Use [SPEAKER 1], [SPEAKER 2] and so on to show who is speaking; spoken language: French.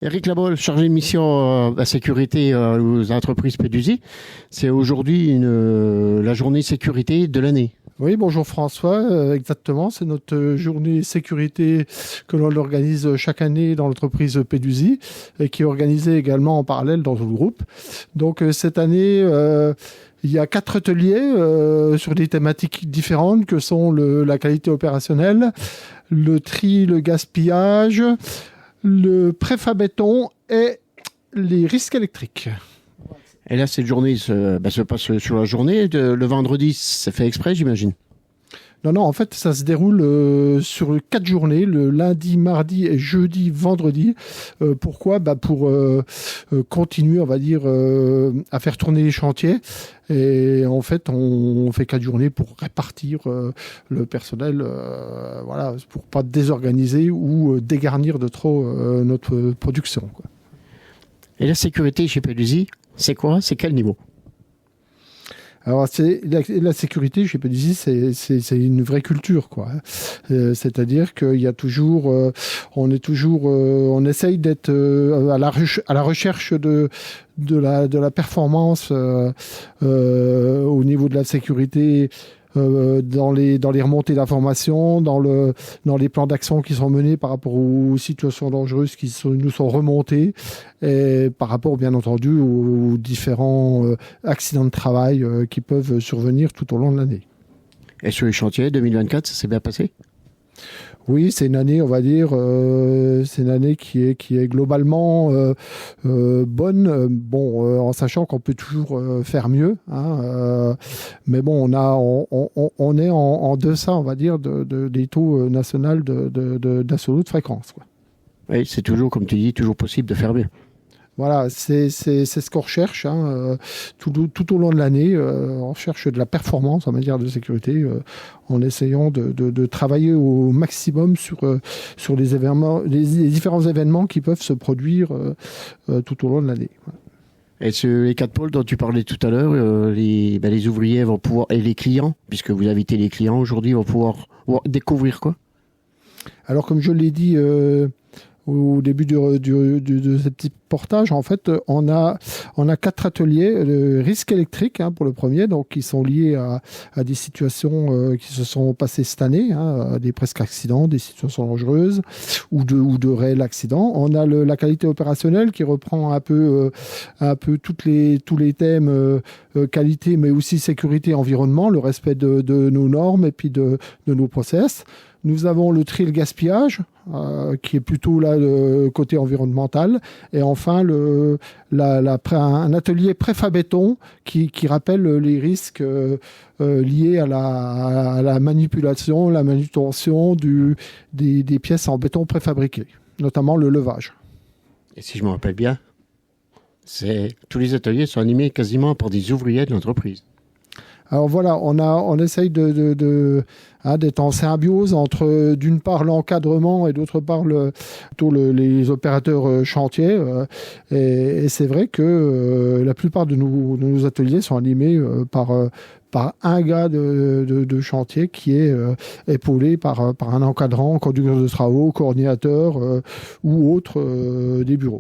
[SPEAKER 1] Éric Labol, chargé de mission à sécurité aux entreprises Pédusie. C'est aujourd'hui la journée sécurité de l'année.
[SPEAKER 2] Oui, bonjour François, exactement, c'est notre journée sécurité que l'on organise chaque année dans l'entreprise Pédusie et qui est organisée également en parallèle dans le groupe. Donc cette année, il y a 4 ateliers sur des thématiques différentes que sont la qualité opérationnelle, le tri, le gaspillage, le préfat béton et les risques électriques.
[SPEAKER 1] Et là, cette journée se passe sur la journée. Le vendredi, c'est fait exprès, j'imagine.
[SPEAKER 2] Non, en fait, ça se déroule sur 4 journées, le lundi, mardi et jeudi, vendredi. Pourquoi ? Pour continuer, on va dire, à faire tourner les chantiers. Et en fait, on fait 4 journées pour répartir le personnel, voilà, pour pas désorganiser ou dégarnir de trop notre production, quoi.
[SPEAKER 1] Et la sécurité chez Pédusie, c'est quoi ? C'est quel niveau ?
[SPEAKER 2] Alors, la sécurité, je sais pas dire, c'est une vraie culture, quoi. C'est-à-dire qu'il y a toujours, on essaye d'être à la recherche de la performance au niveau de la sécurité. Dans les remontées d'informations, dans les plans d'action qui sont menés par rapport aux situations dangereuses nous sont remontées, et par rapport bien entendu aux différents accidents de travail qui peuvent survenir tout au long de l'année.
[SPEAKER 1] Et sur les chantiers 2024, ça s'est bien passé ?
[SPEAKER 2] Oui, c'est une année, on va dire, c'est une année qui est globalement bonne. En sachant qu'on peut toujours faire mieux, hein, mais bon, on est en deçà, on va dire, des taux nationaux d'assaut de fréquence, quoi.
[SPEAKER 1] Oui, c'est toujours, comme tu dis, toujours possible de faire mieux.
[SPEAKER 2] Voilà, c'est ce qu'on recherche, hein, tout au long de l'année. On cherche de la performance en matière de sécurité, en essayant de travailler au maximum sur les événements, les différents événements qui peuvent se produire tout au long de l'année.
[SPEAKER 1] Et les 4 pôles dont tu parlais tout à l'heure, les ouvriers vont pouvoir, et les clients, puisque vous invitez les clients aujourd'hui, vont pouvoir découvrir quoi ?
[SPEAKER 2] Alors, comme je l'ai dit au début de ce petit portage, en fait, on a 4 ateliers. Le risque électrique, hein, pour le premier, donc qui sont liés à des situations qui se sont passées cette année, hein, des presque accidents, des situations dangereuses ou de réels accidents. On a la qualité opérationnelle qui reprend un peu tous les thèmes qualité, mais aussi sécurité, environnement, le respect de nos normes et puis de nos process. Nous avons le tri et le gaspillage, qui est plutôt là le côté environnemental. Et enfin, un atelier préfat béton qui rappelle les risques liés à la manipulation, la manutention des pièces en béton préfabriquées, notamment le levage.
[SPEAKER 1] Et si je me rappelle bien, tous les ateliers sont animés quasiment par des ouvriers de l'entreprise.
[SPEAKER 2] Alors voilà, on essaye d'être en symbiose entre d'une part l'encadrement et d'autre part les opérateurs chantiers. Et c'est vrai que la plupart de nos ateliers sont animés par un gars de chantier qui est épaulé par un encadrant, conducteur de travaux, coordinateur ou autre des bureaux.